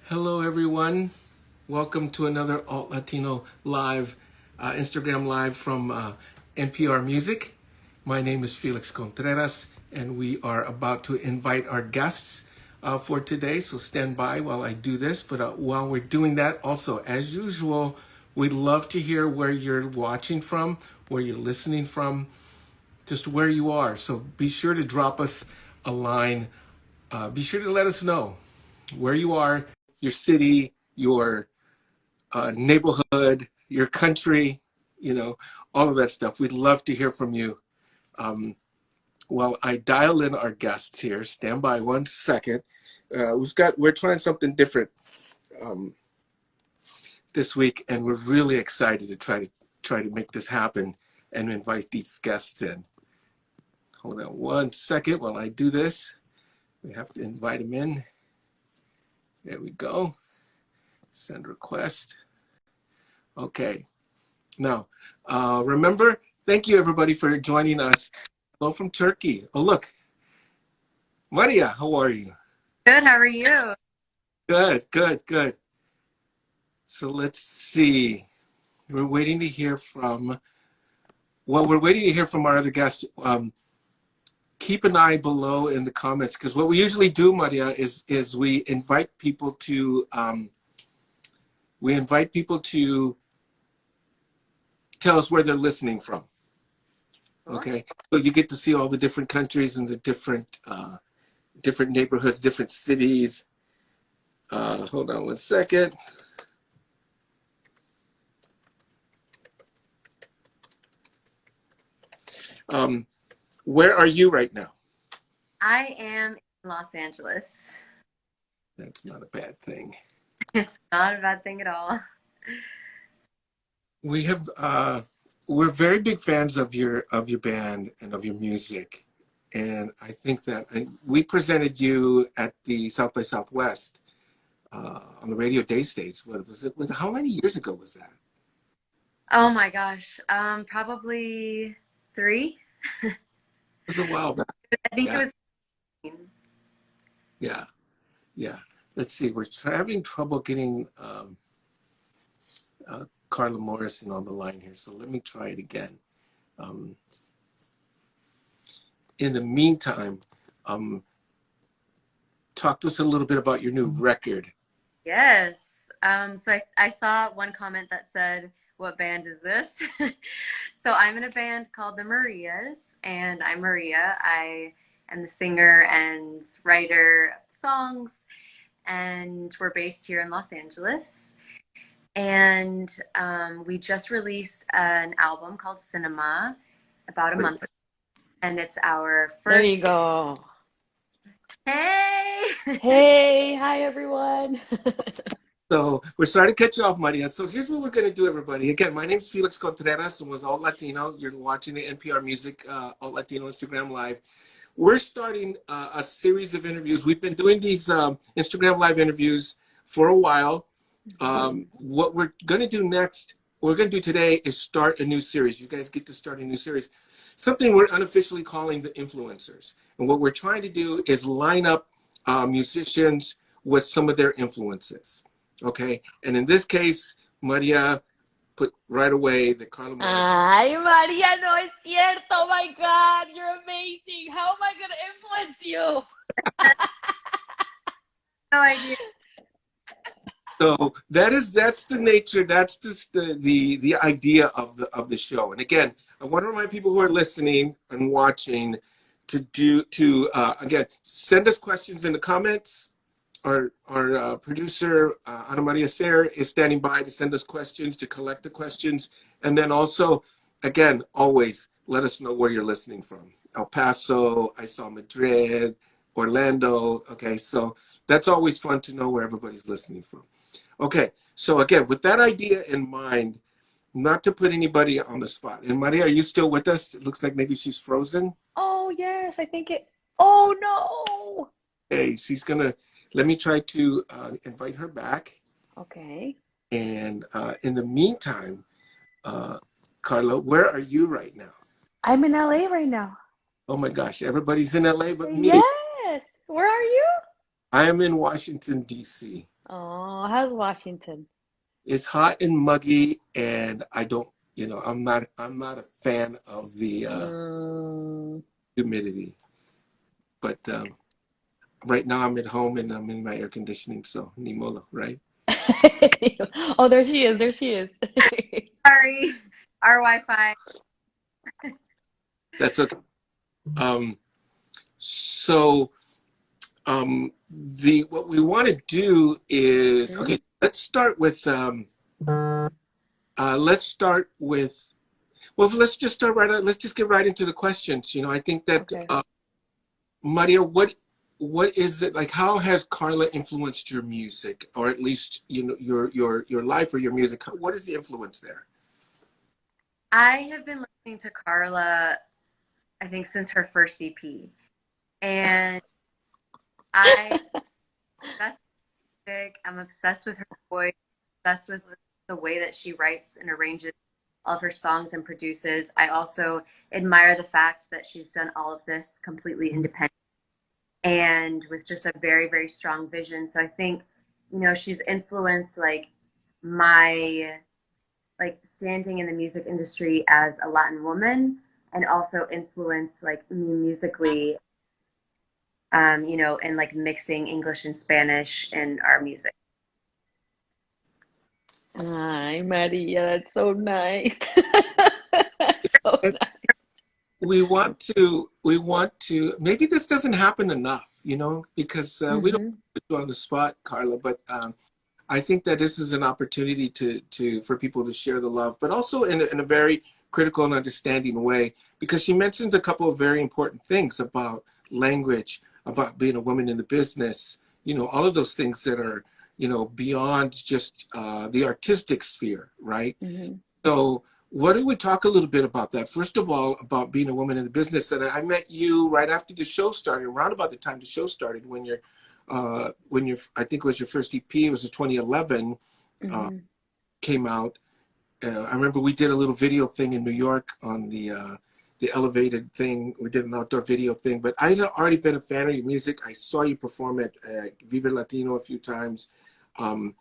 Hello, everyone. Welcome to another Alt.Latino live, Instagram live from NPR Music. My name is Felix Contreras, and we are about to invite our guests for today. So stand by while I do this. But while we're doing that, also, as usual, we'd love to hear where you're watching from, where you're listening from, just where you are. So be sure to drop us a line. Be sure to let us know where you are, your city, your neighborhood, your country, all of that stuff. We'd love to hear from you. While I dial in our guests here, stand by 1 second. We're trying something different this week, and we're really excited to try to make this happen and invite these guests in. Hold on 1 second while I do this. We have to invite them in. There we go. Send request. Okay. Now, remember, thank you everybody for joining us. Hello from Turkey. Oh, look. Maria, how are you? Good, how are you? Good, good, good. So let's see. We're waiting to hear from, we're waiting to hear from our other guest. Keep an eye below in the comments, because what we usually do, Maria, is we invite people to tell us where they're listening from. Okay, so you get to see all the different countries and the different neighborhoods, different cities. Hold on 1 second. Where are you right now? I am in Los Angeles. That's not a bad thing. It's not a bad thing at all. We have we're very big fans of your band and of your music, and I think that we presented you at the South by Southwest on the Radio Day stage. What was it? How many years ago was that? Oh my gosh, probably 3. It was a while back. I think Yeah. it was. Yeah. Let's see. We're having trouble getting Carla Morrison on the line here, so let me try it again. In the meantime, talk to us a little bit about your new record. Yes. So I saw one comment that said, "What band is this?" So I'm in a band called the Marías, and I'm Maria. I am the singer and writer of songs, and we're based here in Los Angeles. And we just released an album called Cinema about a month ago, and it's our first. There you go. Hey! Hey, hi everyone. So we're starting to catch you off, Maria. So here's what we're going to do, everybody. Again, my name is Felix Contreras, and with Alt.Latino. You're watching the NPR Music Alt.Latino Instagram Live. We're starting a series of interviews. We've been doing these Instagram Live interviews for a while. What we're going to do next, what we're going to do today is start a new series. You guys get to start a new series. Something we're unofficially calling the influencers. And what we're trying to do is line up musicians with some of their influences. Okay? And in this case, Maria put right away that Carla Morrison. Ay, María, no es cierto. Oh my God, you're amazing. How am I going to influence you? No idea. So that's the nature, that's the idea of the show. And again, I want to remind people who are listening and watching to again, send us questions in the comments. Our producer Ana Maria Ser is standing by to send us questions, to collect the questions, and then also, again, always let us know where you're listening from. El Paso, I saw Madrid, Orlando. Okay, so that's always fun to know where everybody's listening from. Okay, so again, with that idea in mind, not to put anybody on the spot. And Maria, are you still with us? It looks like maybe she's frozen. Oh, yes, I think it. Oh, no. Hey, she's gonna, let me try to invite her back. Okay. And in the meantime, Carla, where are you right now? I'm in LA right now. Oh my gosh, everybody's in LA but me. Yes. Where are you? I am in Washington, D.C. Oh, how's Washington? It's hot and muggy, and I don't, I'm not a fan of the Mm. humidity. But right now I'm at home and I'm in my air conditioning, so ni modo, right? Oh, there she is. There she is. Sorry, our Wi-Fi. That's okay. Um, so the what we want to do is Mhm. okay. Let's start with well, let's just start right. Let's just get right into the questions. I think that Okay. Maria, what is it like? How has Carla influenced your music, or at least your life or your music? What is the influence there? I have been listening to Carla, I think, since her first EP, and I obsessed with music. I'm obsessed with her voice, obsessed with the way that she writes and arranges all of her songs and produces. I also admire the fact that she's done all of this completely independent and with just a very, very strong vision. So I think, she's influenced like my like standing in the music industry as a Latin woman and also influenced like me musically, and like mixing English and Spanish in our music. Hi, Maria. That's so nice. So And nice. we want to maybe this doesn't happen enough, because we don't Hmm. put you on the spot, Carla, but I think that this is an opportunity to for people to share the love, but also in a very critical and understanding way, because she mentions a couple of very important things about language, about being a woman in the business, all of those things that are, beyond just the artistic sphere, right? Hmm. So what do we talk a little bit about that? First of all, about being a woman in the business. And I met you right after the show started, around about the time the show started, when I think it was your first EP, it was in 2011, uh, Hmm. came out. I remember we did a little video thing in New York on the elevated thing. We did an outdoor video thing, but I had already been a fan of your music. I saw you perform at Viva Latino a few times. Um,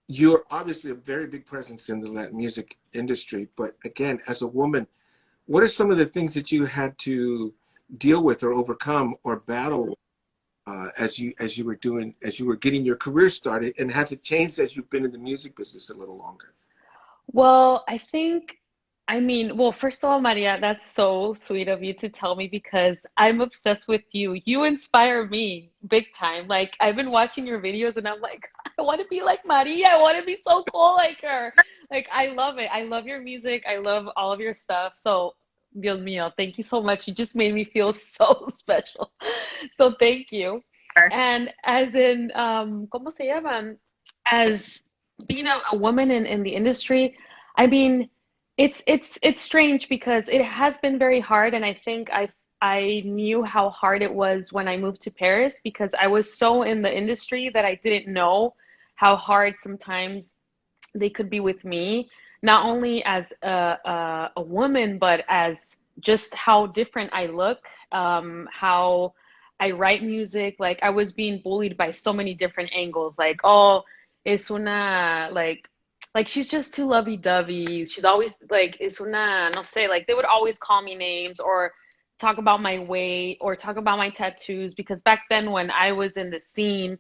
you're obviously a very big presence in the Latin music industry, but again, as a woman, what are some of the things that you had to deal with or overcome or battle as you were getting your career started, and has it changed as you've been in the music business a little longer? Well, I mean, well, first of all, Maria, that's so sweet of you to tell me because I'm obsessed with you. You inspire me big time. Like, I've been watching your videos and I'm like, I want to be like Maria. I want to be so cool like her. Like, I love it. I love your music. I love all of your stuff. So, Dios mío, thank you so much. You just made me feel so special. So, thank you. And as in, ¿cómo se llama? As being a woman in the industry, I mean, it's strange because it has been very hard, and I think I knew how hard it was when I moved to Paris because I was so in the industry that I didn't know how hard sometimes they could be with me, not only as a woman, but as just how different I look, how I write music. Like I was being bullied by so many different angles. Like, oh, es una like she's just too lovey-dovey. She's always like, es una, no sé, like they would always call me names or talk about my weight or talk about my tattoos because back then when I was in the scene,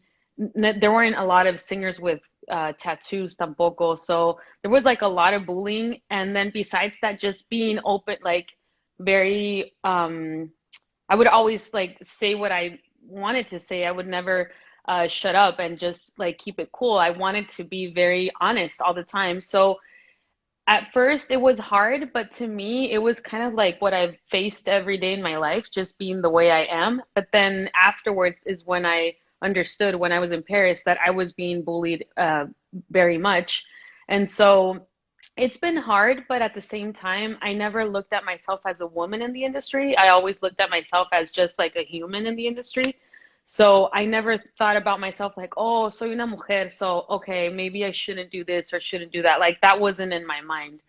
there weren't a lot of singers with tattoos tampoco. So there was like a lot of bullying. And then besides that, just being open, like very, I would always like say what I wanted to say. I would never shut up and just like keep it cool. I wanted to be very honest all the time. So at first it was hard, but to me it was kind of like what I've faced every day in my life, just being the way I am. But then afterwards is when I understood when I was in Paris that I was being bullied very much. And so it's been hard, but at the same time, I never looked at myself as a woman in the industry. I always looked at myself as just like a human in the industry. So I never thought about myself like, oh, soy una mujer, so okay, maybe I shouldn't do this or shouldn't do that. Like that wasn't in my mind.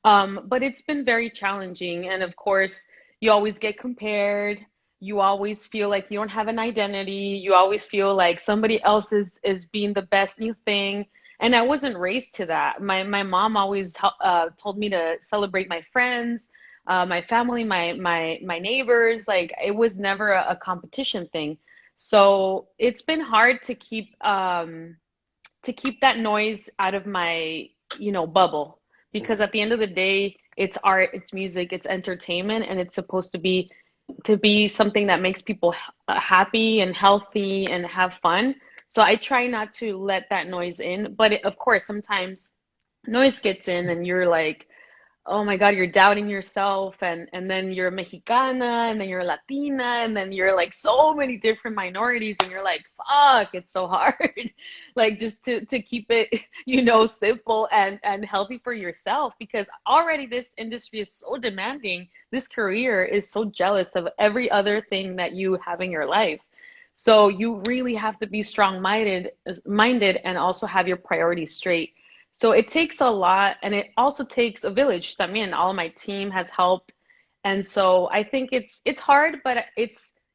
But it's been very challenging. And of course, you always get compared. you always feel like you don't have an identity. You always feel like somebody else is being the best new thing. And I wasn't raised to that. My mom always told me to celebrate my friends, my family, my neighbors. Like it was never a competition thing. So it's been hard to keep that noise out of my, bubble. Because at the end of the day, it's art, it's music, it's entertainment, and it's supposed to be something that makes people happy and healthy and have fun. So I try not to let that noise in, but of course, sometimes noise gets in and you're like, oh my God, you're doubting yourself, and then you're Mexicana, and then you're Latina, and then you're like so many different minorities, and you're like, fuck, it's so hard. Like just to keep it, simple and healthy for yourself, because already this industry is so demanding. This career is so jealous of every other thing that you have in your life. So you really have to be strong minded and also have your priorities straight. So it takes a lot, and it also takes a village. También, all of my team has helped, and so I think it's hard, but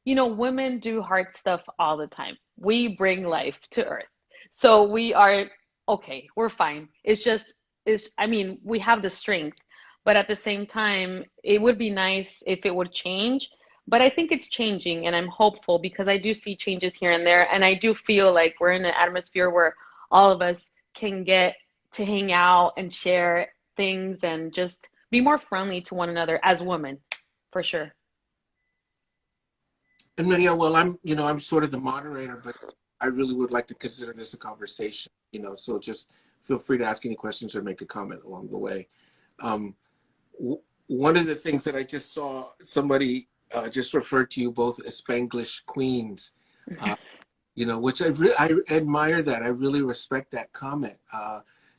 women do hard stuff all the time. We bring life to earth, so we are okay. We're fine. We have the strength, but at the same time, it would be nice if it would change. But I think it's changing, and I'm hopeful because I do see changes here and there, and I do feel like we're in an atmosphere where all of us can get to hang out and share things and just be more friendly to one another as women, for sure. And Maria, well, I'm sort of the moderator, but I really would like to consider this a conversation, so just feel free to ask any questions or make a comment along the way. One of the things that I just saw, somebody just referred to you both as Spanglish queens, which I admire that. I really respect that comment.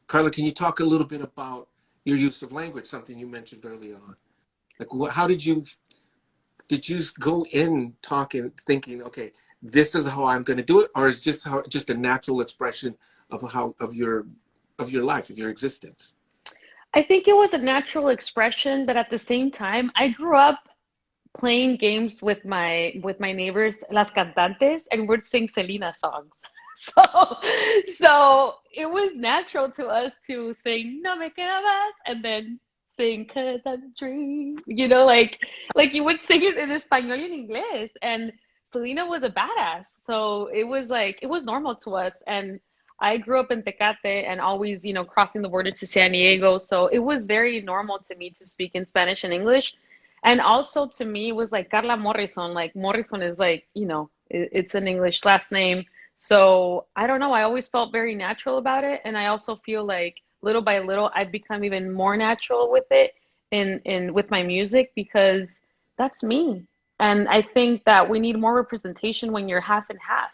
Carla, can you talk a little bit about your use of language, something you mentioned early on? Like, how did you go in talking, thinking, okay, this is how I'm going to do it, or is just a natural expression of your life, of your existence? I think it was a natural expression, but at the same time, I grew up playing games with my neighbors, las cantantes, and would sing Selena songs. So, so it was natural to us to sing "No me queda más" and then sing "Cause I'm dream." Like you would sing it in español and English, and Selena was a badass. So it was normal to us, and I grew up in Tecate and always, crossing the border to San Diego. So it was very normal to me to speak in Spanish and English. And also to me, it was like Carla Morrison. Like Morrison is like, it's an English last name. So I don't know. I always felt very natural about it. And I also feel like little by little, I've become even more natural with it with my music, because that's me. And I think that we need more representation when you're half and half.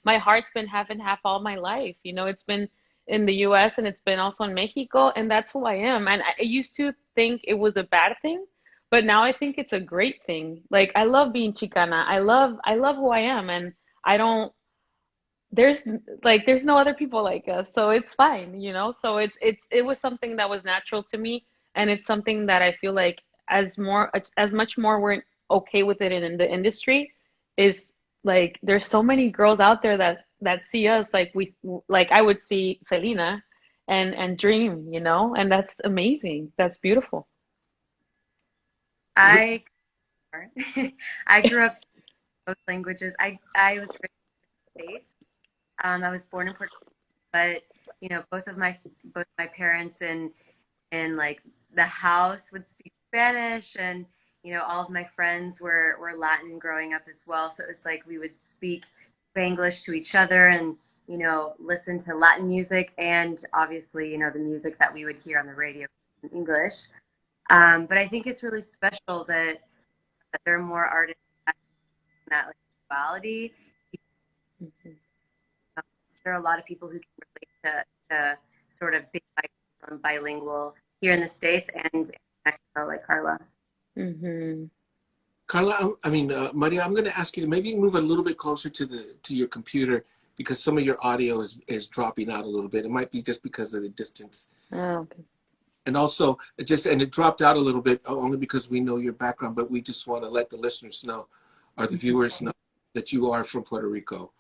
My heart's been half and half all my life. It's been in the US and it's been also in Mexico, and that's who I am. And I used to think it was a bad thing, but now I think it's a great thing. Like I love being Chicana. I love who I am, and I don't there's there's no other people like us, so it's fine. So it was something that was natural to me, and it's something that I feel like as much more we're okay with it in the industry, is like there's so many girls out there that see us like I would see Selena and dream, and that's amazing. That's beautiful. I I grew up speaking both languages. I was raised in the States. I was born in Puerto Rico, but both my parents and like the house would speak Spanish, and all of my friends were Latin growing up as well. So it was like we would speak Spanglish to each other, and listen to Latin music, and obviously the music that we would hear on the radio in English. But I think it's really special that there are more artists that have that duality. Mhm. There are a lot of people who can relate to sort of being bilingual here in the States and in Mexico, like Carla. Mm-hmm. Carla, Maria, I'm going to ask you to maybe move a little bit closer to your computer, because some of your audio is dropping out a little bit. It might be just because of the distance. Oh, okay. And also, it dropped out a little bit only because we know your background, but we just want to let the listeners know. or the viewers know that you are from Puerto Rico.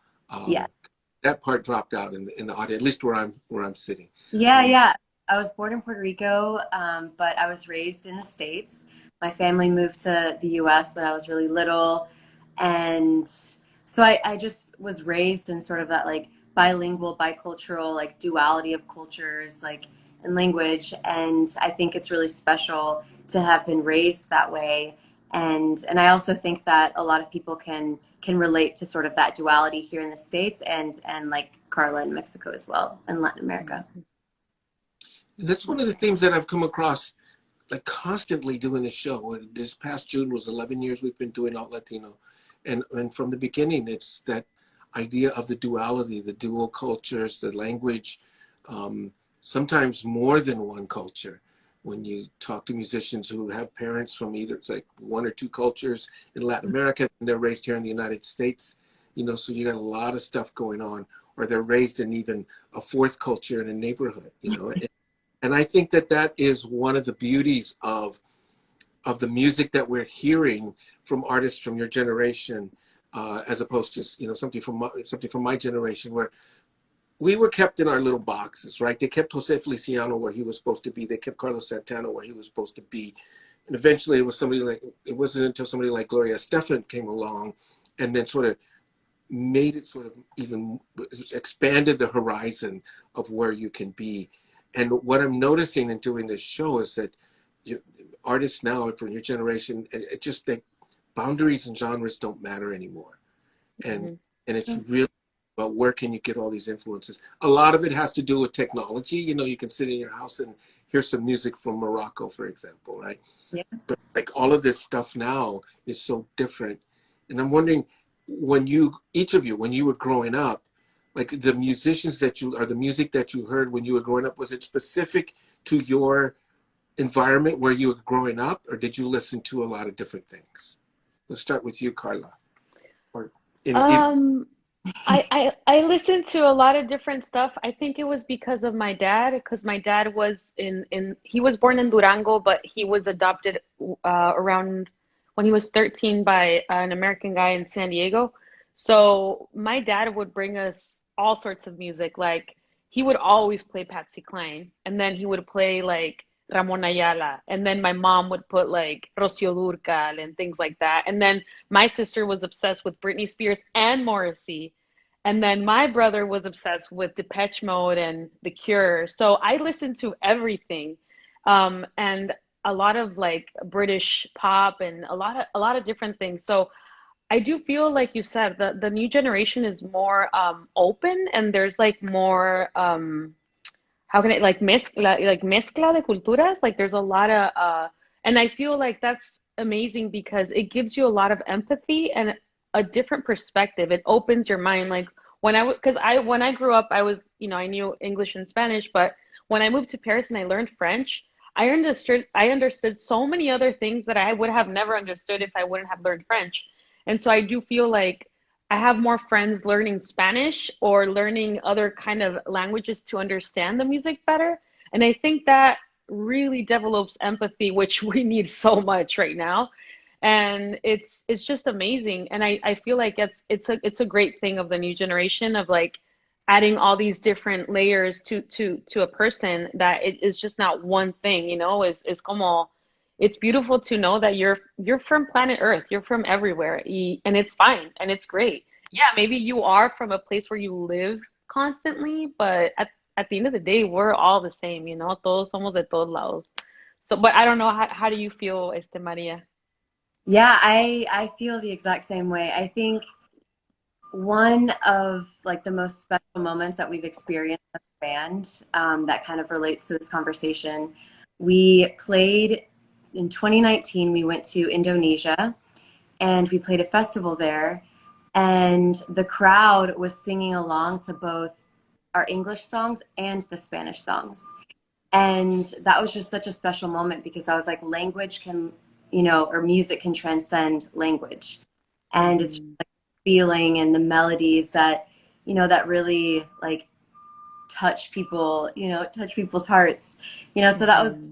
Yeah. That part dropped out in the audio, at least where I'm sitting. Yeah, yeah. I was born in Puerto Rico, but I was raised in the States. My family moved to the US when I was really little. And so I just was raised in sort of that like bilingual, bicultural, like duality of cultures, like and language. And I think it's really special to have been raised that way. And I also think that a lot of people can relate to sort of that duality here in the States and like Carla in Mexico as well, and Latin America. That's one of the themes that I've come across like constantly doing the show. This past June was 11 years we've been doing Alt.Latino. And from the beginning, it's that idea of the duality, the dual cultures, the language, sometimes more than one culture. When you talk to musicians who have parents from either it's like one or two cultures in Latin America, and they're raised here in the United States, you know, so you got a lot of stuff going on, or they're raised in even a fourth culture in a neighborhood, you know. And I think that that is one of the beauties of the music that we're hearing from artists from your generation, as opposed to, you know, something from my generation, where we were kept in our little boxes, right? They kept Jose Feliciano where he was supposed to be. They kept Carlos Santana where he was supposed to be. And eventually it wasn't until somebody like Gloria Estefan came along and then sort of made it sort of even expanded the horizon of where you can be. And what I'm noticing in doing this show is that artists now from your generation, it just that boundaries and genres don't matter anymore. And it's really about where can you get all these influences. A lot of it has to do with technology. You know, you can sit in your house and hear some music from Morocco, for example, right? Yeah. But like all of this stuff now is so different. And I'm wondering, each of you, when you were growing up, like the musicians the music that you heard when you were growing up, was it specific to your environment where you were growing up, or did you listen to a lot of different things? Let's start with you, Carla. Or I listened to a lot of different stuff. I think it was because my dad was he was born in Durango, but he was adopted around when he was 13 by an American guy in San Diego. So my dad would bring us all sorts of music. Like he would always play Patsy Cline, and then he would play like Ramon Ayala, and then my mom would put like Rocío Dúrcal and things like that. And then my sister was obsessed with Britney Spears and Morrissey. And then my brother was obsessed with Depeche Mode and The Cure. So I listened to everything, and a lot of like British pop and a lot of different things. So I do feel like you said that the new generation is more open, and there's like more how can I like mezcla de culturas. Like there's a lot of and I feel like that's amazing because it gives you a lot of empathy and a different perspective. It opens your mind. Like when I grew up, I was, you know, I knew English and Spanish, but when I moved to Paris and I learned French, I understood so many other things that I would have never understood if I wouldn't have learned French. And so I do feel like I have more friends learning Spanish or learning other kind of languages to understand the music better. And I think that really develops empathy, which we need so much right now. And it's just amazing. And I feel like it's a great thing of the new generation of like adding all these different layers to a person, that it is just not one thing, you know, is como it's beautiful to know that you're from planet Earth, you're from everywhere, and it's fine and it's great. Yeah, maybe you are from a place where you live constantly, but at the end of the day, we're all the same, you know, todos somos de todos lados. So, but I don't know, how do you feel, Maria? Yeah, I feel the exact same way. I think one of like the most special moments that we've experienced as a band, that kind of relates to this conversation. We played in 2019. We went to Indonesia and we played a festival there, and the crowd was singing along to both our English songs and the Spanish songs. And that was just such a special moment because I was like, language can, you know, or music can transcend language. And it's just like feeling and the melodies that, you know, that really like touch people, you know, touch people's hearts, you know, so that was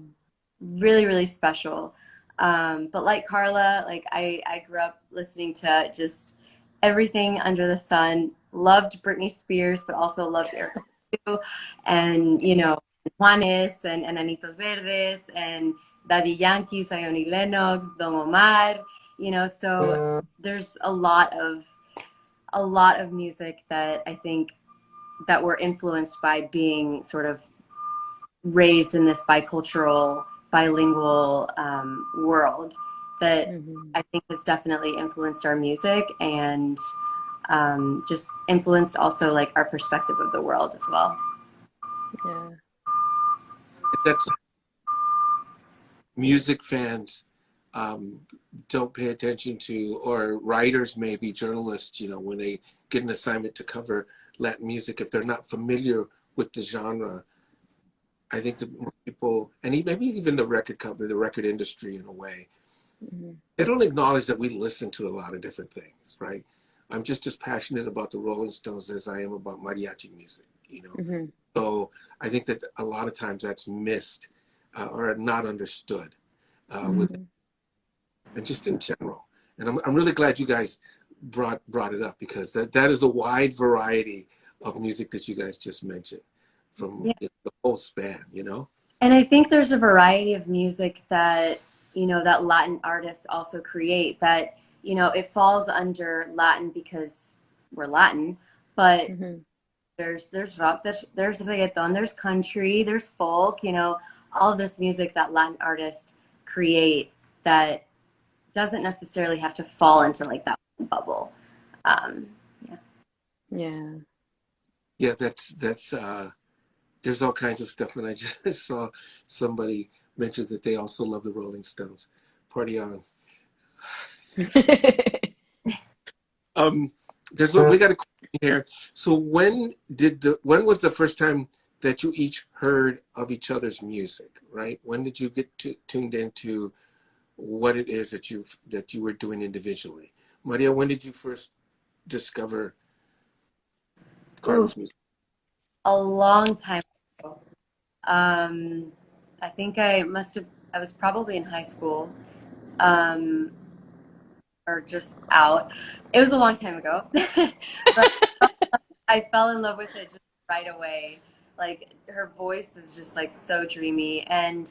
really, really special. But like Carla, like I grew up listening to just everything under the sun. Loved Britney Spears, but also loved Erica too, and Juanes and Enanitos Verdes and Daddy Yankee, Zion Lennox, Don Omar. So there's a lot of music that I think that we're influenced by being sort of raised in this bicultural, bilingual world that I think has definitely influenced our music and just influenced also like our perspective of the world as well. Yeah. That's music fans don't pay attention to, or writers, maybe journalists, when they get an assignment to cover Latin music, if they're not familiar with the genre, I think that more people, and maybe even the record company, the record industry in a way, they don't acknowledge that we listen to a lot of different things, right? I'm just as passionate about the Rolling Stones as I am about mariachi music, So I think that a lot of times that's missed or not understood with, and just in general. And I'm really glad you guys brought it up, because that is a wide variety of music that you guys just mentioned from the whole span, And I think there's a variety of music that, that Latin artists also create that, it falls under Latin because we're Latin, but there's rock, there's reggaeton, there's country, there's folk, all of this music that Latin artists create that doesn't necessarily have to fall into like that bubble. Yeah, that's there's all kinds of stuff. And I just saw somebody mention that they also love the Rolling Stones. Party on. We got a question here. So when was the first time that you each heard of each other's music, right? When did you get tuned into what it is that you were doing individually? Maria, when did you first discover Carla's music? A long time ago. I think I was probably in high school, or just out. It was a long time ago. But I fell in love with it just right away. Like her voice is just like so dreamy, and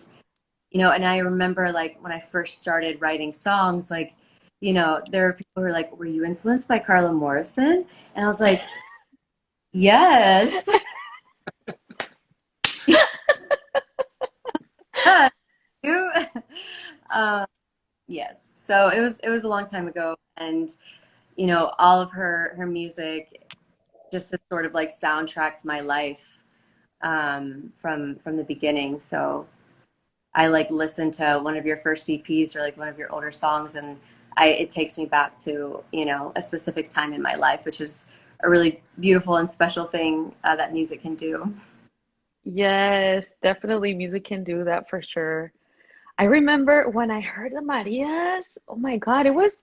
and I remember like when I first started writing songs, like there were people who were like, "Were you influenced by Carla Morrison?" And I was like, "Yes." You. Yes. So it was a long time ago, and all of her music just has sort of like soundtracked my life from the beginning. So I like listen to one of your first CPs or like one of your older songs, and it takes me back to a specific time in my life, which is a really beautiful and special thing that music can do. Yes, definitely music can do that for sure. I remember when I heard the Marias, oh my God, it was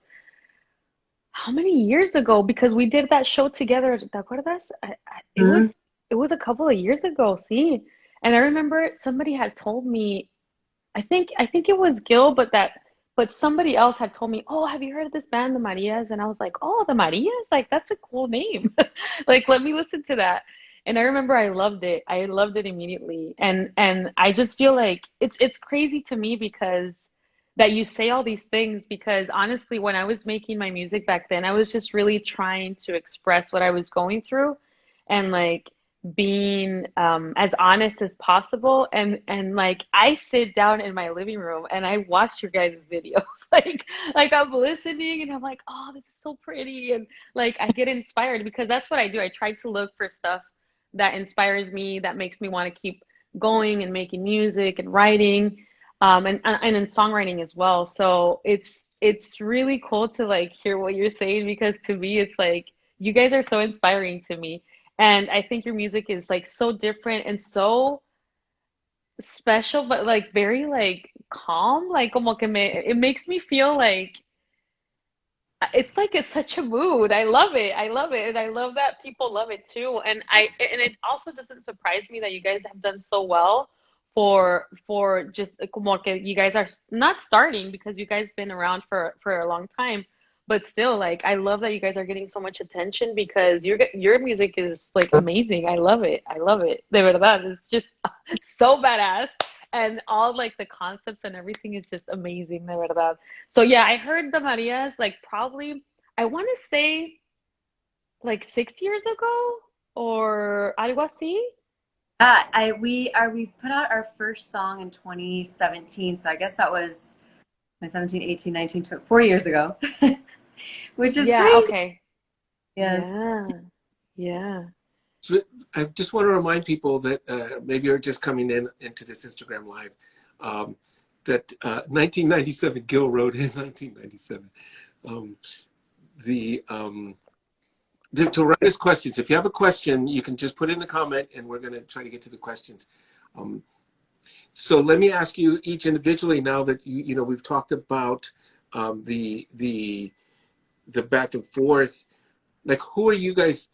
how many years ago? Because we did that show together. ¿Te acuerdas? Mhm. It was a couple of years ago, see? And I remember somebody had told me, I think it was Gil, but somebody else had told me, "Oh, have you heard of this band, the Marias?" And I was like, "Oh, the Marias? Like that's a cool name." Like let me listen to that. And I remember I loved it. I loved it immediately. And I just feel like it's crazy to me because that you say all these things because honestly, when I was making my music back then, I was just really trying to express what I was going through and like being as honest as possible. And like I sit down in my living room and I watch your guys' videos. Like I'm listening and I'm like, oh, this is so pretty. And like I get inspired because that's what I do. I try to look for stuff that inspires me, that makes me want to keep going and making music and writing, and in songwriting as well. So it's really cool to like hear what you're saying because to me it's like you guys are so inspiring to me. And I think your music is like so different and so special, but like very like calm. Like como que it makes me feel like it's like it's such a mood. I love it. I love it. And I love that people love it too. And it also doesn't surprise me that you guys have done so well for just como que you guys are not starting because you guys been around for a long time, but still like I love that you guys are getting so much attention because your music is like amazing. I love it. I love it. De verdad, it's just so badass. And all like the concepts and everything is just amazing, de verdad. So yeah, I heard the Marias like probably I want to say like 6 years ago or algo así. We put out our first song in 2017, so I guess that was 17, 18, 19, 20, 4 years ago, which is Yeah, crazy. okay. Yes. Yeah. Yeah. So I just want to remind people that maybe you're just coming into this Instagram live, that 1997, Gil wrote in 1997, the to write us questions. If you have a question, you can just put it in the comment, and we're going to try to get to the questions. So let me ask you each individually now that you know we've talked about the back and forth. Like, who are you guys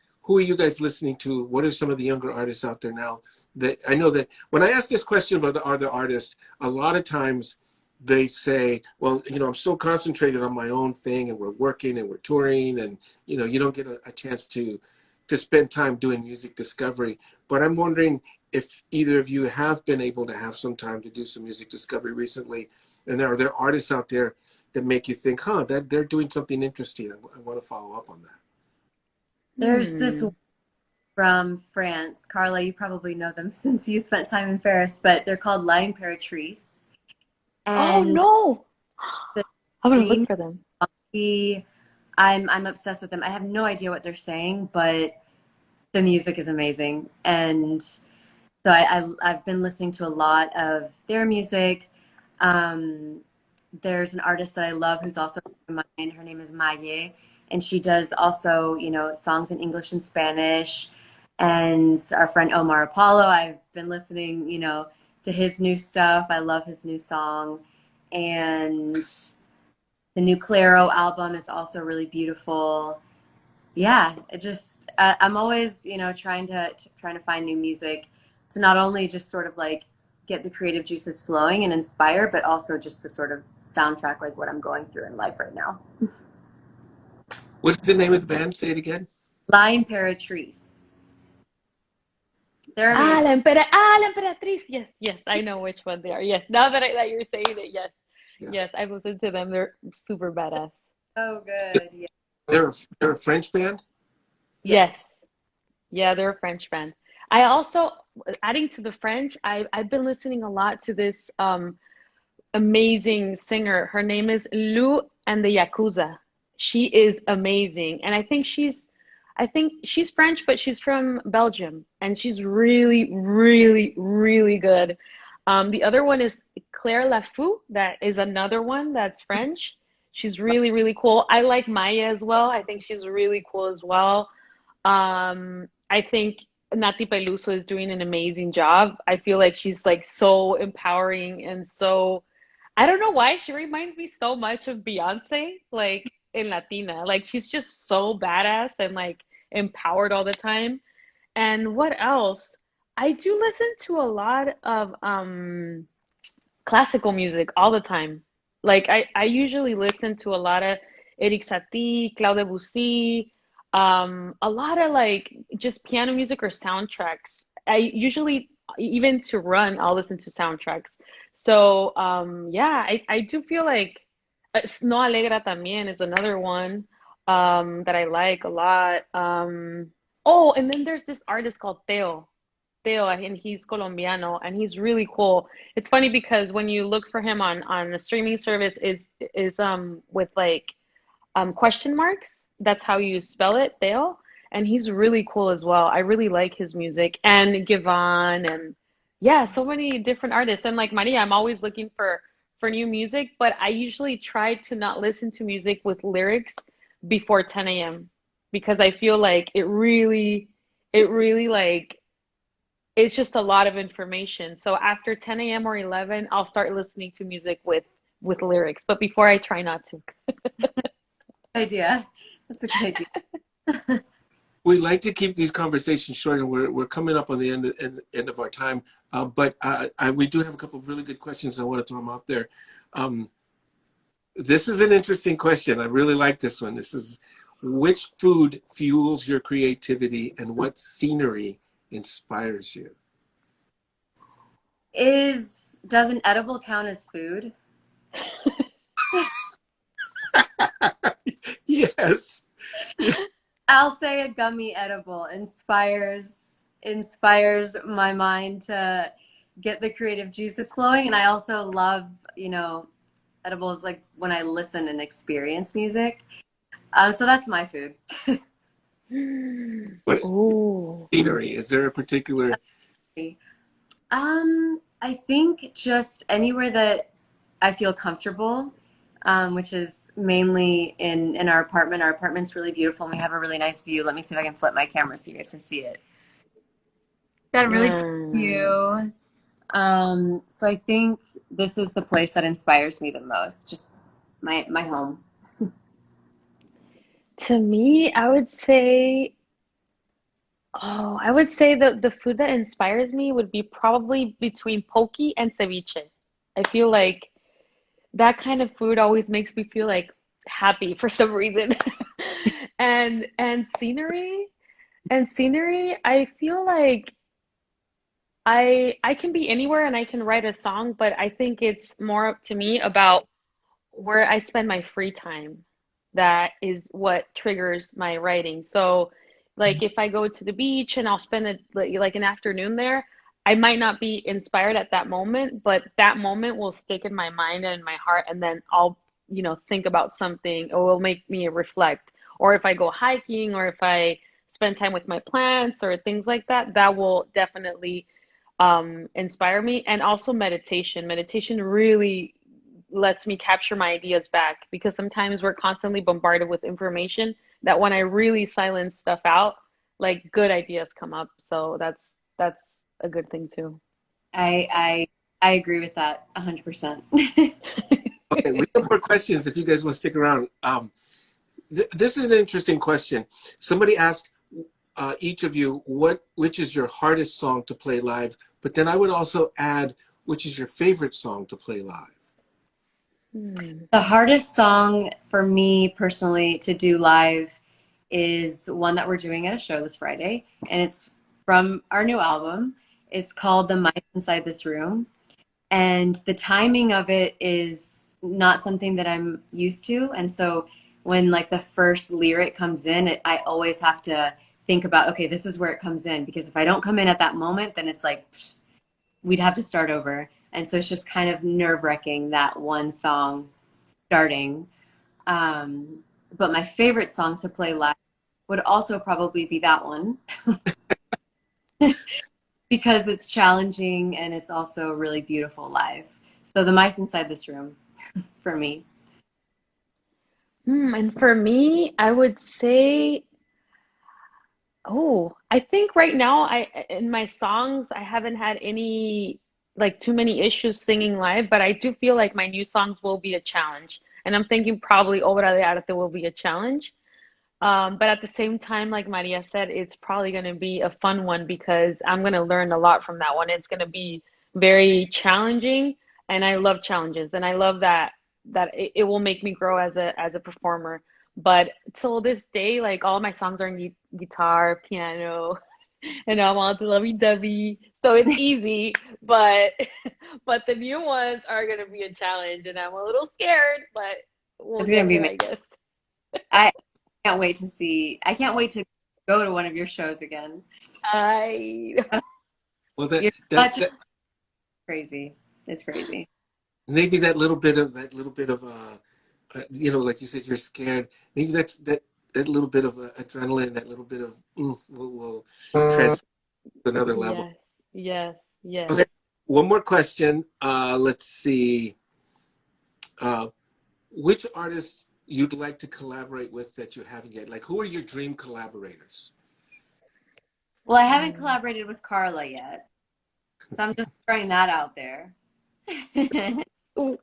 listening to? What are some of the younger artists out there now? That I know that when I ask this question about the other artists, a lot of times they say, well, you know, I'm so concentrated on my own thing and we're working and we're touring and, you know, you don't get a chance to spend time doing music discovery. But I'm wondering if either of you have been able to have some time to do some music discovery recently. And are there artists out there that make you think, huh, that they're doing something interesting? I want to follow up on that. There's this Hmm. from France. Carla, you probably know them since you spent time in Paris, but they're called La Imperatrice. Oh And no. the I'm gonna look dream for them. funky, I'm obsessed with them. I have no idea what they're saying, but the music is amazing. And so I've been listening to a lot of their music. Um, there's an artist that I love who's also a friend of mine. Her name is Maye, and she does also, you know, songs in English and Spanish. And our friend Omar Apollo, I've been listening, you know, to his new stuff. I love his new song. And the new Claro album is also really beautiful. Yeah, it just I'm always, you know, trying to find new music to not only just sort of like get the creative juices flowing and inspire, but also just to sort of soundtrack like what I'm going through in life right now. What is the name of the band? Say it again. La Imperatrice. They're amazing. La Emperatriz. Yes, yes, I know which one they are. Yes, now that that you're saying it, yes, Yeah. yes, I've listened to them. They're super badass. Oh, good. Yeah. They're a French band? Yes, Yes. yeah, they're a French band. I also, adding to the French, I've been listening a lot to this amazing singer. Her name is Lou and the Yakuza. She is amazing. And I think she's French, but she's from Belgium. And she's really, really, really good. The other one is Claire Lafou. That is another one that's French. She's really, really cool. I like Maya as well. I think she's really cool as well. I think Nati Peluso is doing an amazing job. I feel like she's like so empowering and so I don't know why she reminds me so much of Beyonce, like in Latina. Like she's just so badass and like empowered all the time. And what else? I do listen to a lot of classical music all the time. Like I usually listen to a lot of Eric Satie, Claude Debussy, a lot of like just piano music or soundtracks. I usually even to run, I'll listen to soundtracks. So yeah, I do feel like No Alegra también is another one that I like a lot. Oh, and then there's this artist called Teo, and he's Colombiano, and he's really cool. It's funny because when you look for him on the streaming service is with like question marks. That's how you spell it, Teo. And he's really cool as well. I really like his music and Givan and yeah, so many different artists. And like Maria, I'm always looking for new music, but I usually try to not listen to music with lyrics before 10 a.m. because I feel like it really like it's just a lot of information. So after 10 a.m. or 11, I'll start listening to music with lyrics, but before I try not to. Idea. That's a good idea. we like to keep these conversations short, and we're coming up on the end of our time. But we do have a couple of really good questions. I want to throw them out there. This is an interesting question. I really like this one. This is, which food fuels your creativity and what scenery inspires you? Does an edible count as food? Yes. I'll say a gummy edible inspires my mind to get the creative juices flowing. And I also love, edibles like when I listen and experience music. So that's my food. What Oh. scenery? Is there a particular? I think just anywhere that I feel comfortable, which is mainly in our apartment. Our apartment's really beautiful and we have a really nice view. Let me see if I can flip my camera so you guys can see it. Got a really pretty view. So I think this is the place that inspires me the most, just my home. To me, I would say, the food that inspires me would be probably between poke and ceviche. I feel like that kind of food always makes me feel like happy for some reason. And scenery, I feel like I can be anywhere and I can write a song, but I think it's more up to me about where I spend my free time. That is what triggers my writing. So, like if I go to the beach and I'll spend like an afternoon there, I might not be inspired at that moment, but that moment will stick in my mind and in my heart, and then I'll, think about something, or will make me reflect. Or if I go hiking, or if I spend time with my plants or things like that, that will definitely inspire me. And also meditation. Meditation really lets me capture my ideas back, because sometimes we're constantly bombarded with information that when I really silence stuff out, like good ideas come up. So that's a good thing too. I agree with that 100%. Okay, we have more questions if you guys want to stick around. This is an interesting question. Somebody asked each of you which is your hardest song to play live, but then I would also add, which is your favorite song to play live? The hardest song for me personally to do live is one that we're doing at a show this Friday, and it's from our new album. It's called The Mice Inside This Room, and the timing of it is not something that I'm used to, and so when like the first lyric comes in, I always have to think about, okay, this is where it comes in, because if I don't come in at that moment, then it's like we'd have to start over. And so it's just kind of nerve-wracking, that one song starting. But my favorite song to play live would also probably be that one. Because it's challenging and it's also really beautiful live. So The Mice Inside This Room for me. And for me, I would say, I think right now in my songs, I haven't had any like too many issues singing live, but I do feel like my new songs will be a challenge. And I'm thinking probably Obra de Arte will be a challenge. But at the same time, like Maria said, it's probably going to be a fun one, because I'm going to learn a lot from that one. It's going to be very challenging, and I love challenges, and I love that it will make me grow as a performer. But till this day, like all my songs are in guitar, piano, and I'm all the lovey-dovey, so it's easy. But the new ones are gonna be a challenge, and I'm a little scared, but we'll It's get gonna be there, I guess. I can't wait to see. I can't wait to go to one of your shows again. Well, You're that crazy. It's crazy. maybe that little bit of like you said, you're scared. Maybe that little bit of adrenaline, that little bit of will translate to another level. Yes. Okay, one more question. Let's see. Which artist you'd like to collaborate with that you haven't yet? Like, who are your dream collaborators? Well, I haven't collaborated with Carla yet, so I'm just throwing that out there.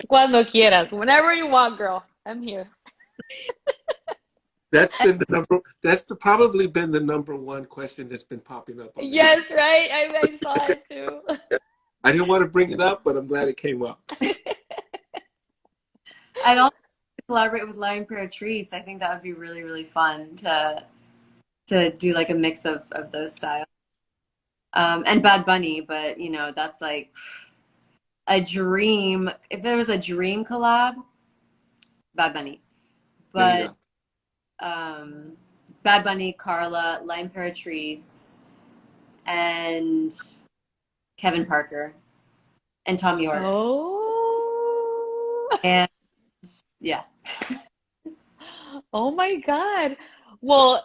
Cuando quieras, whenever you want, girl. I'm here. That's been the number. Probably been the #1 question that's been popping up. On Yes, right. I saw it too. I didn't want to bring it up, but I'm glad it came up. I'd also collaborate with La Imperatrice. I think that would be really, really fun to do like a mix of those styles. And Bad Bunny, but you know, that's like a dream. If there was a dream collab, Bad Bunny. But Bad Bunny, Carla, La Imperatrice, and Kevin Parker, and Tom York. Oh. And yeah. Oh my God. Well,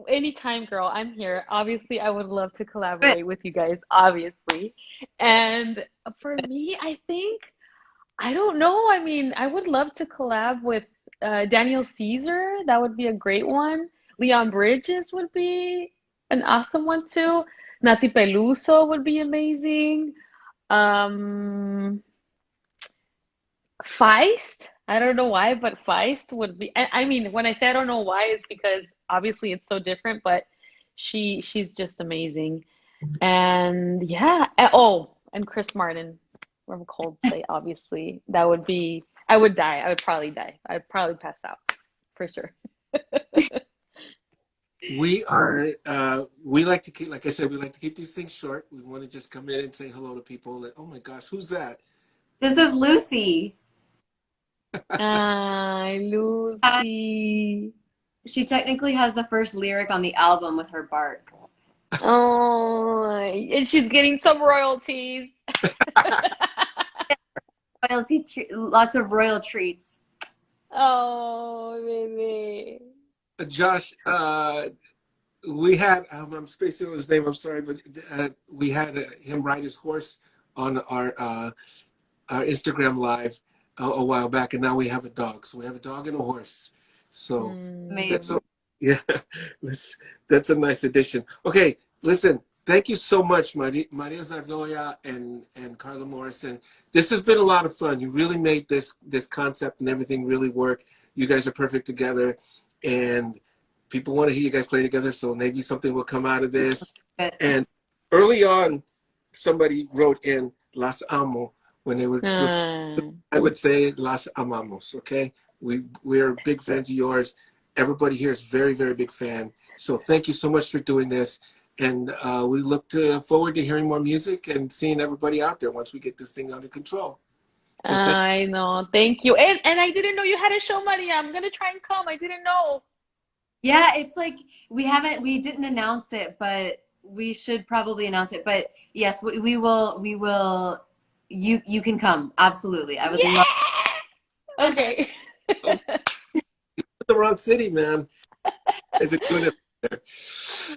anytime, girl, I'm here. Obviously, I would love to collaborate with you guys, obviously. And for me, I think, I don't know. I mean, I would love to collab with Daniel Caesar. That would be a great one. Leon Bridges would be an awesome one too. Nati Peluso would be amazing. Um, Feist. I don't know why, but Feist would be. I mean, when I say I don't know why, it's because obviously it's so different, but she's just amazing. And yeah, oh, and Chris Martin from Coldplay, obviously. That would be. I would die. I would probably die. I'd probably pass out for sure. We are, we like to keep, like I said, we like to keep these things short. We want to just come in and say hello to people. Like, oh my gosh, who's that? This is Lucy. Hi, Lucy. She technically has the first lyric on the album with her bark. Oh, and she's getting some royalties. Lots of royal treats. Oh, baby. Josh, we had, I'm spacing on his name, I'm sorry, but we had him ride his horse on our Instagram live a while back, and now we have a dog. So we have a dog and a horse. So that's that's a nice addition. Okay, listen, thank you so much, Maria Zardoya and Carla Morrison. This has been a lot of fun. You really made this concept and everything really work. You guys are perfect together, and people want to hear you guys play together, so maybe something will come out of this. And early on, somebody wrote in Las Amo when they were, I would say Las Amamos, okay? We're big fans of yours. Everybody here is very, very big fan. So thank you so much for doing this. And we look forward to hearing more music and seeing everybody out there once we get this thing under control. So I know. Thank you. And I didn't know you had a show, Maria. I'm gonna try and come. I didn't know. Yeah, it's like we didn't announce it, but we should probably announce it. But yes, we will. You can come. Absolutely. I would love. Okay. The wrong city, man. Is it doing it there?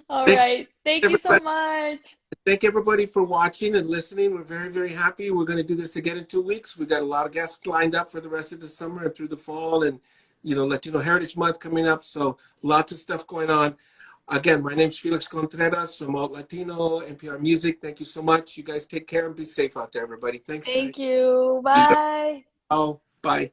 All right. Thank you so much. Thank everybody for watching and listening. We're very, very happy. We're going to do this again in 2 weeks. We've got a lot of guests lined up for the rest of the summer and through the fall, and Latino Heritage Month coming up. So lots of stuff going on. Again, my name's Felix Contreras from Alt.Latino, NPR Music. Thank you so much. You guys take care and be safe out there, everybody. Thanks, guys. Thank you. Bye. Oh, bye.